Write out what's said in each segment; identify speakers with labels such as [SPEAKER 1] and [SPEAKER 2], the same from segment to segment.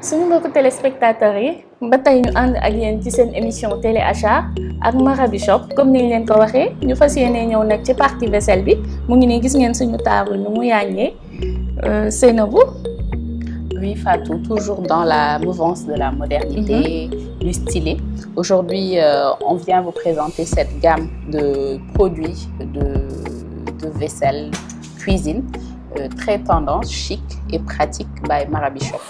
[SPEAKER 1] suñu mbokku téléspectateurs yi ba tey ñu ànd ak yéen ci seen émission télé achat ak Marabi Shop comme ni ñu leen ko waxee ñu fas yéene ñëw nag ci partie vaisselle bi mu ngi nii gis ngeen suñu table nu mu yàññee Seynabou.
[SPEAKER 2] Oui Fatou, toujours dans la mouvance de la modernité, du stylé. Aujourd'hui, on vient vous présenter cette gamme de produits de vaisselle cuisine très tendance, chic et pratique by Marabi Shop.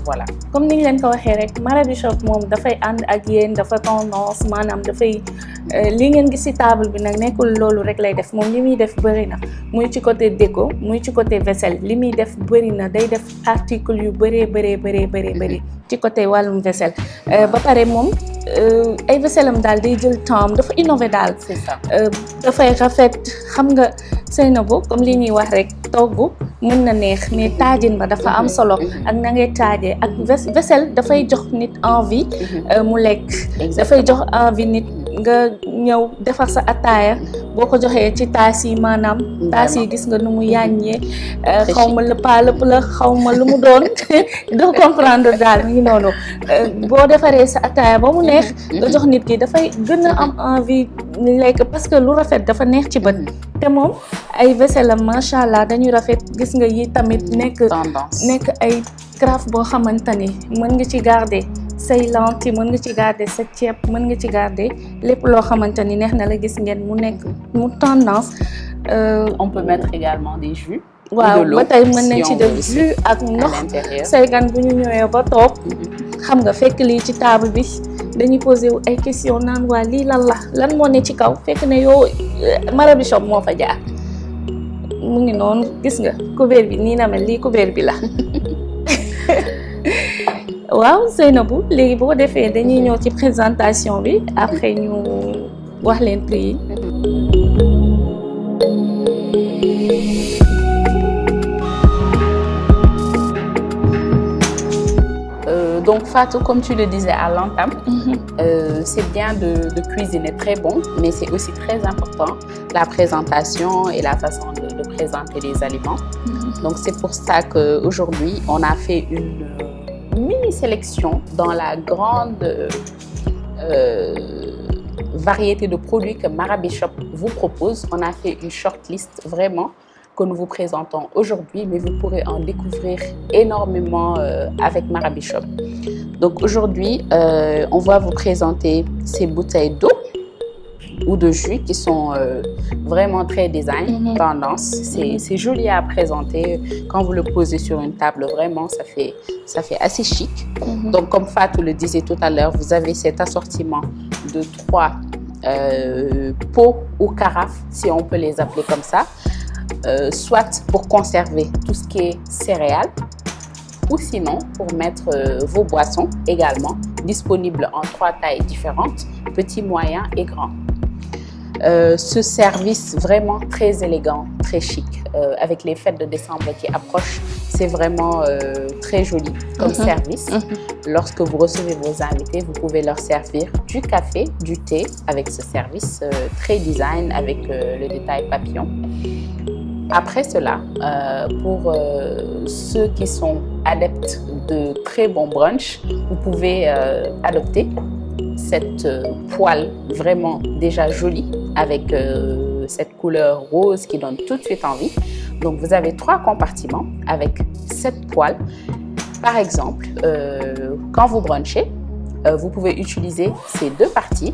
[SPEAKER 2] Voilà.
[SPEAKER 1] Comme ni ñu leen ko waxee rek Marabi Shop moom dafay ànd ak yéen dafa tendance maanaam dafay li ngeen gis ci table bi nag nekkul loolu rek lay def moom li muy def bëri na muy ci côté déco muy ci côté vaisselle li muy def bëri na day def article yu bëri ci côté wàllum vaisselle ba pare moom ay vaisselle am daal day jël temps dafa innové daal.
[SPEAKER 2] C'est ça.
[SPEAKER 1] dafay rafet xam nga Seynabou comme li ñuy wax rek togg mën na neex mais taajin ba dafa am solo ak na ngay taajee ak vaisselle dafay jox nit envie mu lekk. dafay jox envie nit nga ñëw defar sa ataaya boo ko joxee ci taas yi maanaam taas yi gis nga nu mu yàññee xaw ma lëpp la xaw ma lu mu doon doo comprendre daal mi ngi noonu boo defaree sa ataaya ba mu neex nga jox nit ki dafay gën a am envie lekk parce que lu rafet dafa neex ci bët te moom ay vaisselle am macha allah dañuy rafet gis nga yi tamit nekk ay carafe boo xamante ni mën nga ci garder say lentille mën nga ci garder sa ceeb mën nga ci garder lépp loo xamante ni neex na la gis ngeen mu nekk mu tendance.
[SPEAKER 2] On peut mettre également des jus.
[SPEAKER 1] waaw ba tey mën nañ ci def jus ak ndox say gan bu ñu ñëwee ba toog xam nga fekk lii ci table bi dañuy posé wu ay question naan waa lii lan moo ne ci kaw fekk ne yow Marabi Shop moo fa jaar mu ngi noonu gis nga couvert bi nii na mel lii couvert bi la waaw Seynabou léegi boo defee dañuy ñëw ci présentation bi après ñu wax leen prix yi.
[SPEAKER 2] Donc Fatou, comme tu le disais à l'entame, c'est bien de cuisiner très bon, mais c'est aussi très important la présentation et la façon de présenter les aliments. Donc c'est pour ça qu'aujourd'hui, on a fait une mini sélection dans la grande variété de produits que Marabi Shop vous propose. On a fait une shortlist vraiment que nous vous présentons aujourd'hui, mais vous pourrez en découvrir énormément avec Marabi Shop. Donc aujourd'hui, on va vous présenter ces bouteilles d'eau ou de jus qui sont vraiment très design, tendance. C'est joli à présenter. Quand vous le posez sur une table, vraiment, ça fait assez chic. Donc comme Fatou le disait tout à l'heure, vous avez cet assortiment de 3 pots ou carafes, si on peut les appeler comme ça. Soit pour conserver tout ce qui est céréales ou sinon pour mettre vos boissons également, disponibles en 3 tailles différentes, petit, moyen et grand. Ce service vraiment très élégant, très chic, avec les fêtes de décembre qui approchent, c'est vraiment très joli comme service. Lorsque vous recevez vos invités, vous pouvez leur servir du café, du thé avec ce service très design avec le détail papillon. Après cela, pour ceux qui sont adeptes de très bons brunch, vous pouvez adopter cette poêle vraiment déjà jolie avec cette couleur rose qui donne tout de suite envie. Donc vous avez 3 compartiments avec cette poêle. Par exemple, quand vous brunchez, vous pouvez utiliser ces 2 parties.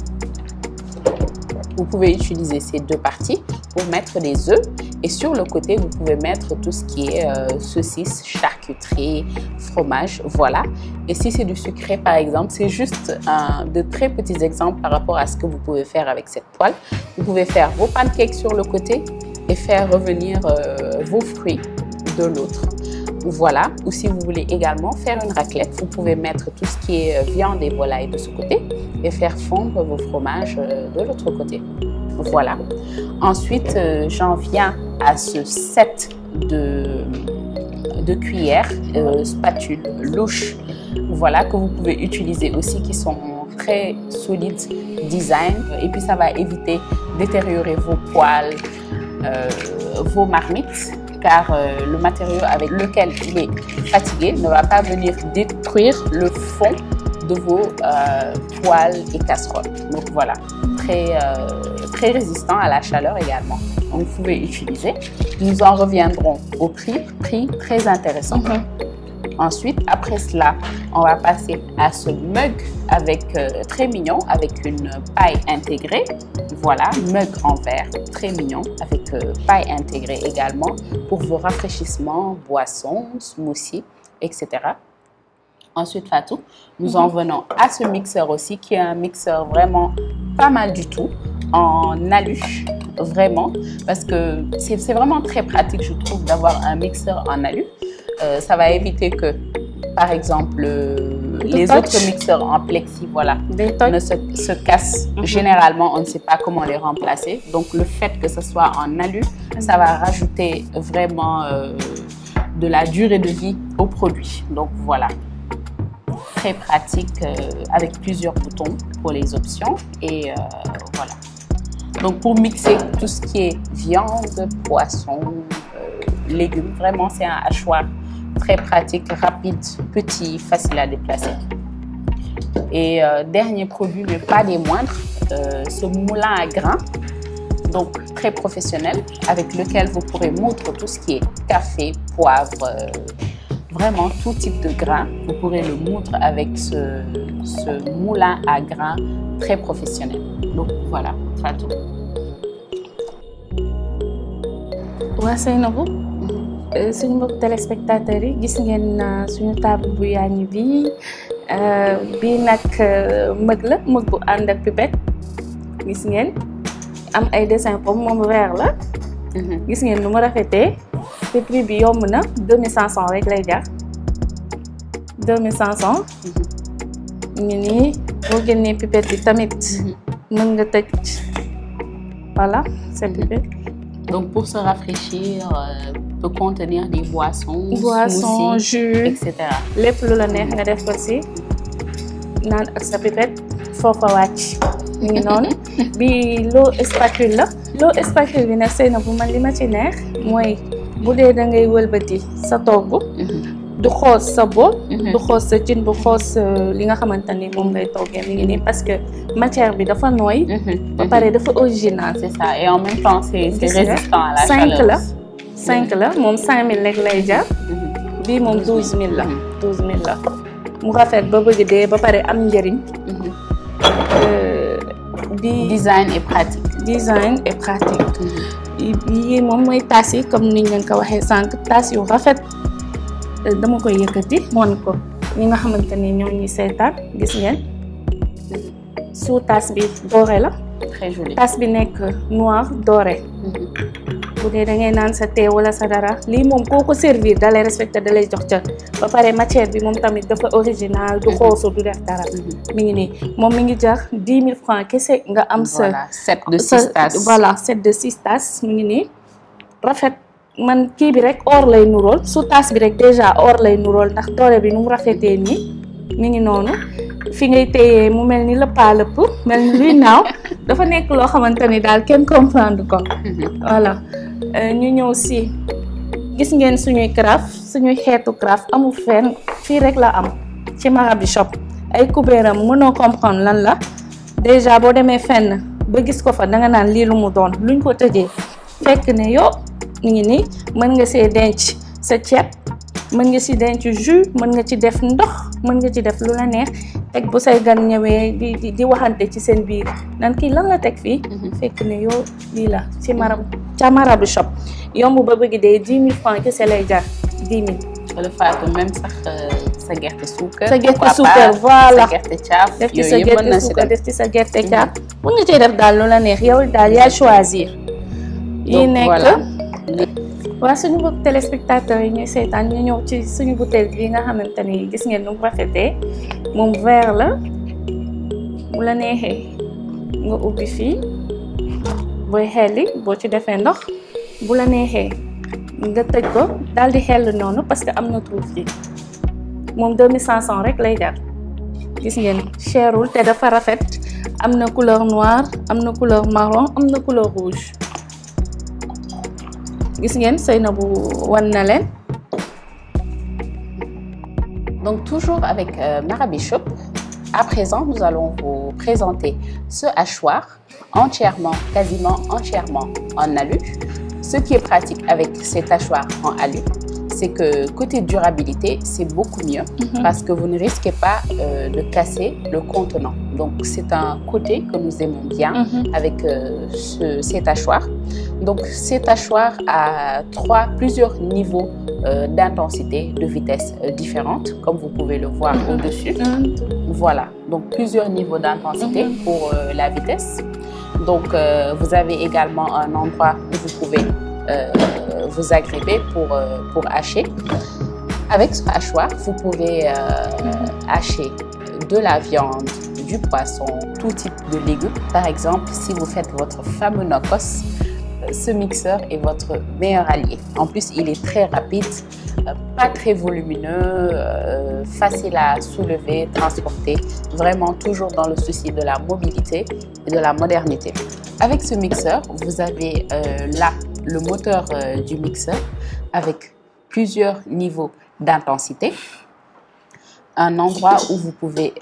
[SPEAKER 2] Vous pouvez utiliser ces 2 parties pour mettre des œufs et sur le côté, vous pouvez mettre tout ce qui est saucisses, charcuterie, fromage, voilà. Et si c'est du sucré par exemple, c'est juste de très petits exemples par rapport à ce que vous pouvez faire avec cette poêle. Vous pouvez faire vos pancakes sur le côté et faire revenir vos fruits de l'autre. Voilà, ou si vous voulez également faire une raclette, vous pouvez mettre tout ce qui est viande et volaille de ce côté et faire fondre vos fromages de l'autre côté. Voilà. Ensuite, j'en viens à ce set de cuillères, spatules, louches, voilà, que vous pouvez utiliser aussi, qui sont très solides, design, et puis ça va éviter de détériorer vos poêles, vos marmites, car le matériau avec lequel il est fatigué ne va pas venir détruire le fond de vos poêles et casseroles. Donc voilà, très résistant à la chaleur également. Donc vous pouvez utiliser. Nous en reviendrons au prix très intéressant. Ensuite, après cela, on va passer à ce mug avec très mignon, avec une paille intégrée. Voilà, mug en verre, très mignon, avec paille intégrée également pour vos rafraîchissements, boissons, smoothies, etc. Ensuite, Fatou, nous en venons à ce mixeur aussi, qui est un mixeur vraiment pas mal du tout, en alu, vraiment, parce que c'est vraiment très pratique, je trouve, d'avoir un mixeur en alu. Ça va éviter que, par exemple, les autres mixeurs en plexi, voilà, ne se cassent. Généralement, on ne sait pas comment les remplacer. Donc, le fait que ce soit en alu, ça va rajouter vraiment de la durée de vie au produit. Donc, voilà. Très pratique avec plusieurs boutons pour les options. Et voilà. Donc, pour mixer tout ce qui est viande, poisson, légumes, vraiment, c'est un hachoir très pratique, rapide, petit, facile à déplacer. Et dernier produit, mais pas des moindres, ce moulin à grains, donc très professionnel, avec lequel vous pourrez moudre tout ce qui est café, poivre, vraiment tout type de grains. Vous pourrez le moudre avec ce moulin à grains très professionnel. Donc voilà, Fatou.
[SPEAKER 1] Waa Seynabou, suñu mbokk téléspectateurs yi gis ngeen suñu table bu yaañu bi nag mëg la mëg bu ànd ak pipette gis ngeen am ay dessin comme moom vert la gis ngeen nu mu rafetee te prix bi yomb na 2500 rek lay jar 2500 ñu nii boo génnee pipette bi tamit mën nga tëj voilà c'est pipette.
[SPEAKER 2] Donc pour se rafraîchir, peut contenir des boissons,
[SPEAKER 1] jus,
[SPEAKER 2] etc.
[SPEAKER 1] lépp lu la neex nga def ko ci naan ak sa pipette foofa wàcc ñu ngi noonu bi l'eau spatule la l'eau spatule bi nag Seynabou man li ma ci neex mooy bu dee da ngay wëlbati sa togg du xoos sa bool du xoos sa cin du xoos li nga xamante ni moom ngay toggee mi ngi nii parce que matière bi dafa nooy ba pare dafa original.
[SPEAKER 2] C'est ça, et en même temps c'est résistant à la chaleur.
[SPEAKER 1] 5 la moom 5000 rek lay jar bii moom 12000 la 12000 la mu rafet ba bëgg dee ba pare am njëriñ.
[SPEAKER 2] Design et pratique.
[SPEAKER 1] Yii moom mooy taas yi comme niñ leen ko waxee sànq taas yu rafet dama koy yëkkati moon ko ñi nga xamante ni ñoo ñuy seetaan gis ngeen sous tasse bi doré la.
[SPEAKER 2] Très joli.
[SPEAKER 1] Tasse bi nekk noir doré. bu dee da ngay naan sa thé wala sa dara lii moom koo ko servir da lay respecté da lay jox cër ba pare matière bi moom tamit dafa original du xoosu du def dara. mi ngi nii moom mi ngi jar 10 000 francs kese nga am sa.
[SPEAKER 2] Voilà, set de 6 tasses.
[SPEAKER 1] Voilà, set de 6 tasses mi ngi nii rafet. Man kii bi rek or lay nurool su taas bi rek déjà or lay nurool ndax doore bi nu mu rafetee nii mi ngi noonu fi ngay téyee mu mel ni lëpp mel ni luy naaw dafa nekk loo xamante ni daal kenn comprendre ko. Voilà ñu ñëw si gis ngeen suñuy carafe suñuy xeetu carafe amul fenn fii rek la am ci Marabi Shop ay kubéeram mënoo comprendre lan la déjà boo demee fenn ba gis ko fa danga naan lii lu mu doon luñ ko tëjee fekk ne yow. mi ngi nii mën nga see denc sa ceeb mën nga ci denc jus mën nga ci def ndox mën nga ci def lu la neex teg bu say gan ñëwee di waxante ci seen biir nan kii lan la teg fii fekk ne yow lii la ci Marabi Shop yomb ba bëgg dee 10 000 francs kese lay jar 10 000.
[SPEAKER 2] Le Fatou même sax sa gerte suukar.
[SPEAKER 1] sa gerte suukar voilà
[SPEAKER 2] sa gerte caaf.
[SPEAKER 1] def ci sa gerte suukar def ci sa gerte caaf mën nga cee def daal lu la neex yow daal yaa choisir. yi nekk waa suñu mbokk téléspectateurs yi ñuy seetaan ñu ñëw ci suñu bouteille bi nga xamante ni gis ngeen nu mu rafetee moom verre la bu la neexee nga ubbi fii booy xelli boo ci defee ndox bu la neexee nga tëj ko daal di xell noonu parce que am na trou fii moom 2500 rek lay jar gis ngeen cherul te dafa rafet am na couleur noire am na couleur marron am na couleur rouge. gis ngeen Seynabou wan na leen.
[SPEAKER 2] Donc toujours avec Marabi Shop, à présent nous allons vous présenter ce hachoir quasiment entièrement en alu. Ce qui est pratique avec cet hachoir en alu, c'est que côté durabilité, c'est beaucoup mieux parce que vous ne risquez pas de casser le contenant. Donc c'est un côté que nous aimons bien avec cet hachoir. Donc cet hachoir a plusieurs niveaux d'intensité, de vitesse différentes, comme vous pouvez le voir au-dessus. Voilà, donc plusieurs niveaux d'intensité pour la vitesse. Donc vous avez également un endroit où vous pouvez vous agripper pour hacher. Avec ce hachoir, vous pouvez hacher de la viande, du poisson, tout type de légumes. Par exemple, si vous faites votre fameux nokos, ce mixeur est votre meilleur allié. En plus, il est très rapide, pas très volumineux, facile à soulever, transporter, vraiment toujours dans le souci de la mobilité et de la modernité. Avec ce mixeur, vous avez là le moteur du mixeur avec plusieurs niveaux d'intensité. Un endroit où vous pouvez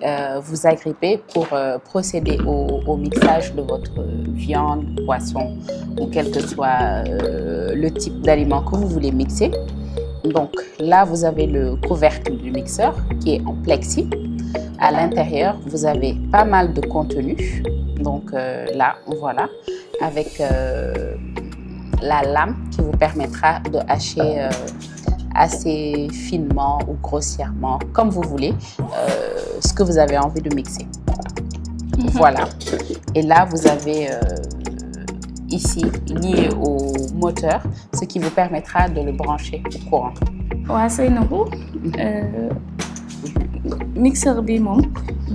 [SPEAKER 2] vous agripper pour procéder au mixage de votre viande, poisson ou quel que soit le type d'aliment que vous voulez mixer. Donc là, vous avez le couvercle du mixeur qui est en plexi. À l'intérieur, vous avez pas mal de contenu. Donc là, voilà, avec la lame qui vous permettra de hacher assez finement ou grossièrement, comme vous voulez, ce que vous avez envie de mixer. Voilà. Et là, vous avez ici, lié au moteur, ce qui vous permettra de le brancher au courant.
[SPEAKER 1] Ouais, Seynabou, mixeur bi moom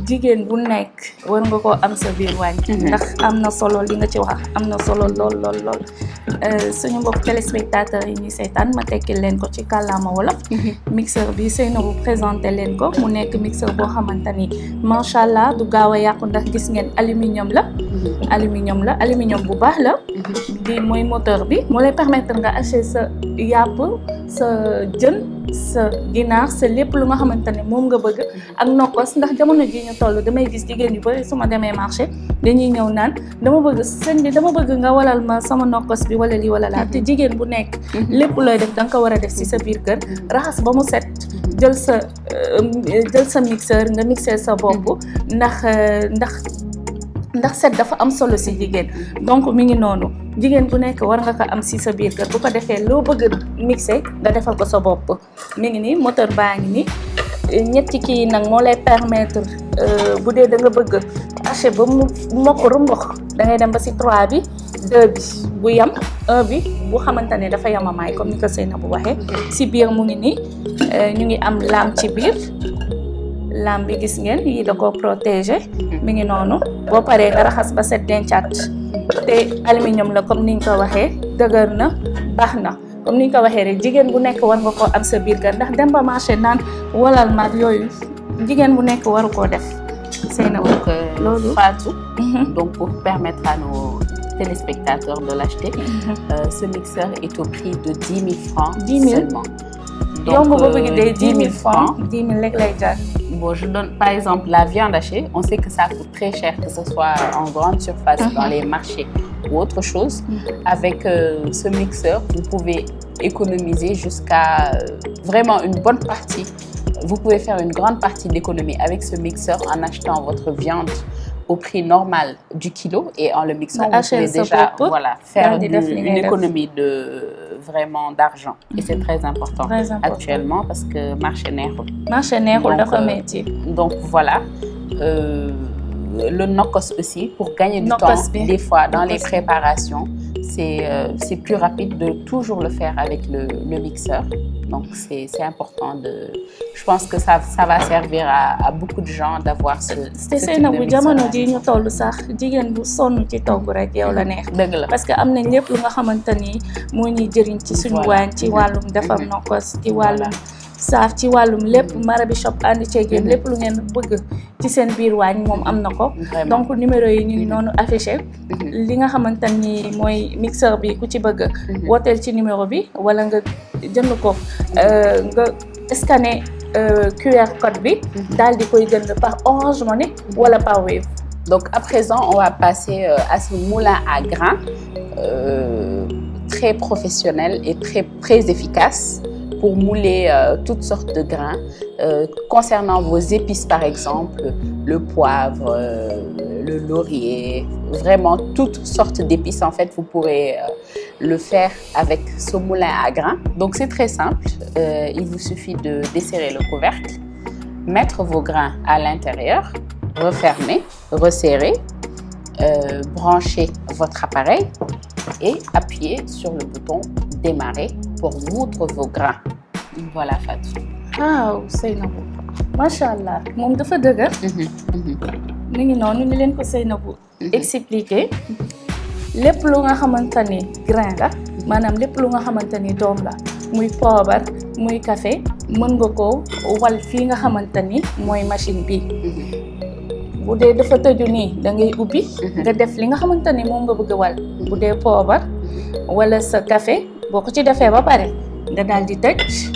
[SPEAKER 1] jigéen bu nekk war nga ko am sa biir waañ ndax am na solo li nga ci wax am na solo lool suñu mbokk téléspectateurs yi ñuy seetaan ma tekkil leen ko ci kàllaama wolof mixeur bi Seynabou présenté leen ko mu nekk mixeur boo xamante ni macha allah du gaaw a yàqu ndax gis ngeen aluminium la aluminium bu baax la bi mooy moteur bi moo lay permettre nga hacher sa yàpp sa jën sa ginaar sa lépp lu nga xamante ne moom nga bëgg ak nokkos ndax jamono ji ñu toll damay gis jigéen yu bari su ma demee marché dañuy ñëw naan dama bëgg sëñ bi dama bëgg nga walal ma sama nokkos bi wala lii wala laa te jigéen bu nekk lépp looy def da nga ko war a def ci sa biir kër raxas ba mu set jël sa mixeur nga mixer sa bopp ndax set dafa am solo ci jigéen donc mi ngi noonu jigéen bu nekk war nga ko am ci sa biir kër bu ko defee loo bëgg mixer nga defal ko sa bopp mi ngi nii moteur baa ngi nii ñetti kii nag moo lay permettre bu dee da nga bëgg hacher ba mu mokk rumbox da ngay dem ba ci 3 bi 2 bi bu yam 1 bi bu xamante ne dafa yamamaay comme ni ko Seynabou waxee ci biir mu ngi nii ñu ngi am lame ci biir lame bi gis ngeen yi da ko protéger mi ngi noonu boo paree nga raxas ba set dencaat te aluminium la comme ni ñu ko waxee dëgër na baax na comme ni ñu ko waxee rek jigéen bu nekk war nga koo am sa biir kër ndax dem ba marché naan walal mag yooyu jigéen bu nekk waru koo def Seynabou loolu
[SPEAKER 2] Fatou donc pour permettre à nos téléspectateurs de l'acheter ce mixeur est au prix de 10 000 francs
[SPEAKER 1] 10 000
[SPEAKER 2] seulement.
[SPEAKER 1] Donc, 10 000 francs, 10 000 lekk.
[SPEAKER 2] Bon, je donne par exemple la viande hachée. On sait que ça coûte très cher, que ce soit en grande surface, dans les marchés ou autre chose. Avec ce mixeur, vous pouvez économiser jusqu'à vraiment une bonne partie. Vous pouvez faire une grande partie d'économie avec ce mixeur en achetant votre viande au prix normal du kilo et en le mixant, vous pouvez déjà faire une économie vraiment d'argent. Et c'est très important actuellement parce que marché neexul. Donc voilà. Le nokos aussi, pour gagner du temps, des fois dans les préparations, c'est plus rapide de toujours le faire avec le mixeur. Donc c'est important de... Je pense que ça va servir à beaucoup de gens d'avoir ce type de mixeur.
[SPEAKER 1] jamono ji ñu tollu sax jigéen bu sonn ci togg rek yow la neex. Parce que am nañ lépp lu nga xamante ni moo ñuy jëriñ ci suñu waañ ci wàllum defar nokos ci wàllum saaf ci wàllum lépp Marabi Shop ànd ceeg yéen lépp lu ngeen bëgg ci seen biir waañ moom am na ko donc numéro yi ñu ngi noonu affiché li nga xamante ni mooy mixeur bi ku ci bëgg wooteel ci numéro bi wala nga jënd ko nga scanner QR code bi daal di koy jënd par Orange Money wala par Wave.
[SPEAKER 2] Donc à présent on va passer à ce moulin à grains très professionnel et très efficace pour mouler toutes sortes de grains. Concernant vos épices par exemple, le poivre, le laurier, vraiment toutes sortes d'épices en fait vous pourrez le faire avec ce moulin à grains. Donc c'est très simple, il vous suffit de desserrer le couvercle, mettre vos grains à l'intérieur, refermer, resserrer, brancher votre appareil et appuyer sur le bouton démarrer pour moudre vos grains. Voilà Fatou.
[SPEAKER 1] waaw Seynabou macha allah moom dafa dëgër. mi ngi noonu ni leen ko Seynabou expliqué lépp lu nga xamante ni grain la maanaam lépp lu nga xamante ni doom la muy poobar muy café mën nga ko wal fii nga xamante ni mooy machine bi. bu dee dafa tëju nii da ngay ubbi nga def li nga xamante ni moom nga bëgg a wal bu dee poobar wala sa café boo ko ci defee ba pare nga daal di tëj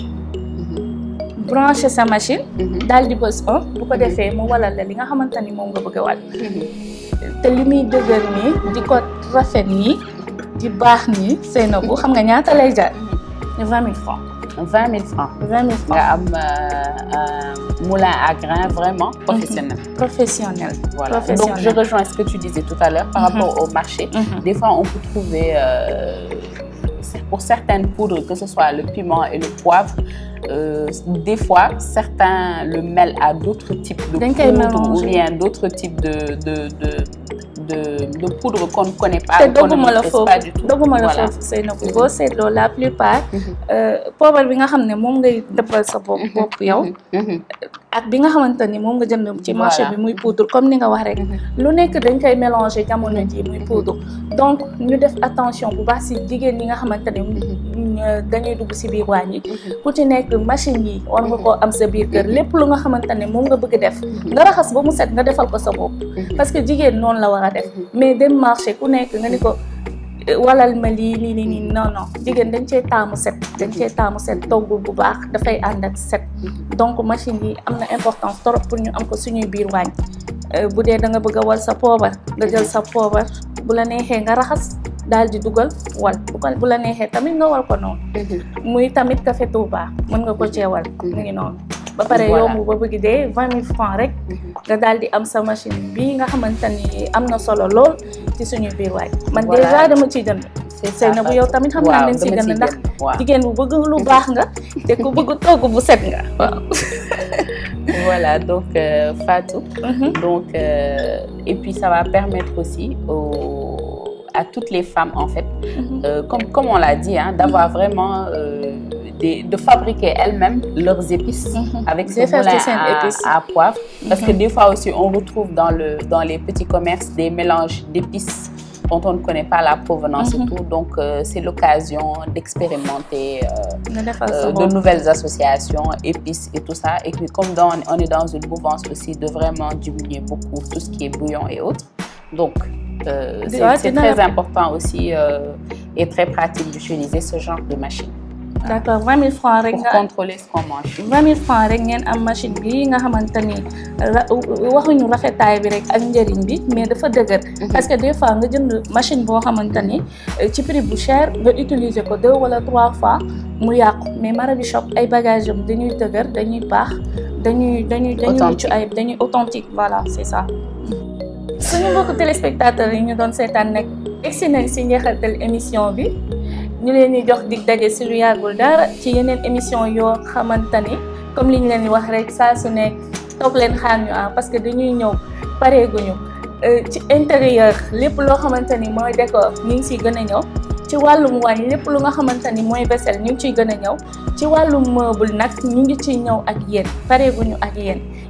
[SPEAKER 1] brancher sa machine daal di bës bu ko defee mu walal la li nga xamante ni moom nga bëgg a wal te li muy dëgër nii di ko rafet nii di baax nii Seynabou xam nga ñaata lay jar 20 000 francs.
[SPEAKER 2] 20 000 francs.
[SPEAKER 1] 20 000 francs.
[SPEAKER 2] nga am moulin à grains vraiment professionnel.
[SPEAKER 1] Professionnel.
[SPEAKER 2] Voilà.
[SPEAKER 1] Professionnel.
[SPEAKER 2] Donc je rejoins ce que tu disais tout à l'heure par rapport au marché. Des fois on peut trouver pour certaines poudres, que ce soit le piment et le poivre, des fois certains le mêlent à d'autres types de poudres ou bien d'autres types de poudre qu'on ne connaît pas, qu'on ne maîtrise pas du tout.
[SPEAKER 1] Voilà. Boo seetloo la plupart poobar bi nga xam ne moom ngay defal sa bopp yow ak bi nga xamante ni moom nga jënd ci marché bi muy poudre comme ni nga wax rek lu nekk dañ koy mélanger jamono ji muy poudre donc ñu def attention bu baax si jigéen ñi nga xamante ni dañuy dugg si biir waañ yi ku ci nekk machine yi war nga koo am sa biir kër lépp lu nga xamante ne moom nga bëgg def nga raxas ba mu set nga defal ko sa bopp parce que jigéen noonu la war a def mais dem marché ku nekk nga ni ko walal ma lii nii non jigéen dañ cee taamu set toggul bu baax dafay ànd ak set donc machine yi am na importance trop pour ñu am ko suñuy biir waañ bu dee da nga bëgg a wal sa poobar nga jël sa poobar bu la neexee nga raxas daal di dugal wal bu la neexee tamit nga wal ko noonu muy tamit café Touba mën nga ko cee wal mu ngi noonu ba pare yomb ba bëgg dee 20 000 francs rek nga daal di am sa machine bii nga xamante ni am na solo lool ci suñu biir waay man déjà dama ciy jënd Seynabou yow tamit xam naa dañ ciy jënd ndax jigéen bu bëgg lu baax nga te ku bëgg togg bu set nga waaw.
[SPEAKER 2] Voilà donc Fatou donc et puis ça va permettre aussi à toutes les femmes en fait comme on l'a dit hein, d'avoir vraiment de fabriquer elles-mêmes leurs épices avec ce moulin à poivre parce que des fois aussi on retrouve dans les petits commerces des mélanges d'épices dont on ne connaît pas la provenance et tout donc c'est l'occasion d'expérimenter de nouvelles associations épices et tout ça et puis comme on est dans une mouvance aussi de vraiment diminuer beaucoup tout ce qui est bouillon et autres donc c'est très important aussi et très pratique d'utiliser ce genre de machine.
[SPEAKER 1] D'accord 20 000 francs rek
[SPEAKER 2] pour contrôler ce qu'on mange.
[SPEAKER 1] 20 000 francs rek ngeen am machine bi nga xamante ni waxuñu rafetaay bi rek ak njëriñ bi mais dafa dëgër. parce que des fois nga jënd machine boo xamante ni ci prix bu cher nga utiliser ko 2 wala 3 fois mu yàqu mais Marabi Shop ay bagages am dañuy dëgër dañuy baax dañuy mucc ayib dañuy authentique voilà c'est ça. suñu mbokku téléspectateurs yi ñu doon seetaan nag egsi nañ si njeexantal émission bi. ñu leen di jox dig daje si lu yàggul dara ci yeneen émission yoo xamante ni comme li ñu leen di wax rek saa su nekk toog leen xaar ñu parce que dañuy ñëw pareeguñu ci intérieur lépp loo xamante ni mooy décor ñu ngi siy gën a ñëw ci wàllum wàññi lépp lu nga xamante ni mooy vaisselle ñu ngi ciy gën a ñëw ci wàllum meuble nag ñu ngi ciy ñëw ak yéen pareeguñu ak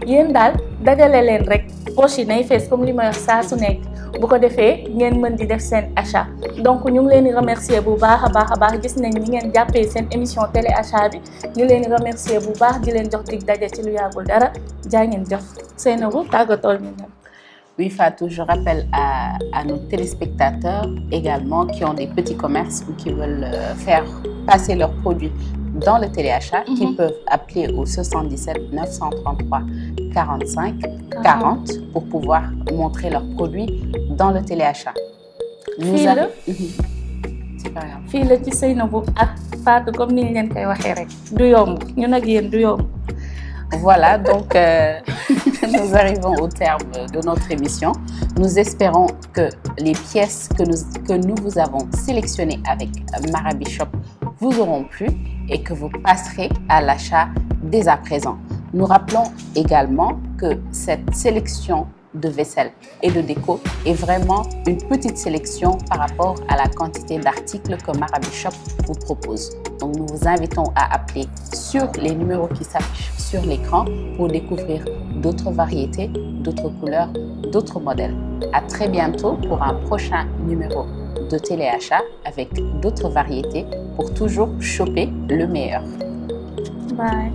[SPEAKER 1] yéen daal dajale leen rek poche yi nay fees comme li may wax saa su nekk bu ko defee ngeen mën di def seen achat donc ñu ngi leen di remercier bu baax a baax gis nañ ni ngeen jàppee seen émission télé achat bi ñu leen di remercier bu baax di leen jox dig daje ci lu yàggul dara jaa ngeen jëf Seynabou tàggatool ñu dem.
[SPEAKER 2] Oui, Fatou, je rappelle à nos téléspectateurs également qui ont des petits commerces ou qui veulent faire passer leurs produits dans le téléachat, qu'ils peuvent appeler au 77 933 45 40 pour pouvoir montrer leurs produits dans le téléachat.
[SPEAKER 1] C'est pas grave. Fii la ci Seynabou ak Fatou comme ni ñu leen koy waxee rek du yomb ñun ak yéen du yomb.
[SPEAKER 2] Voilà, donc nous arrivons au terme de notre émission. Nous espérons que les pièces que nous vous avons sélectionnées avec Marabi Shop vous auront plu et que vous passerez à l'achat dès à présent. Nous rappelons également que cette sélection de vaisselle et de déco est vraiment une petite sélection par rapport à la quantité d'articles que Marabi Shop vous propose. Donc nous vous invitons à appeler sur les numéros qui s'affichent sur l'écran pour découvrir d'autres variétés, d'autres couleurs, d'autres modèles. À très bientôt pour un prochain numéro de téléachat avec d'autres variétés pour toujours choper le meilleur.
[SPEAKER 1] Bye.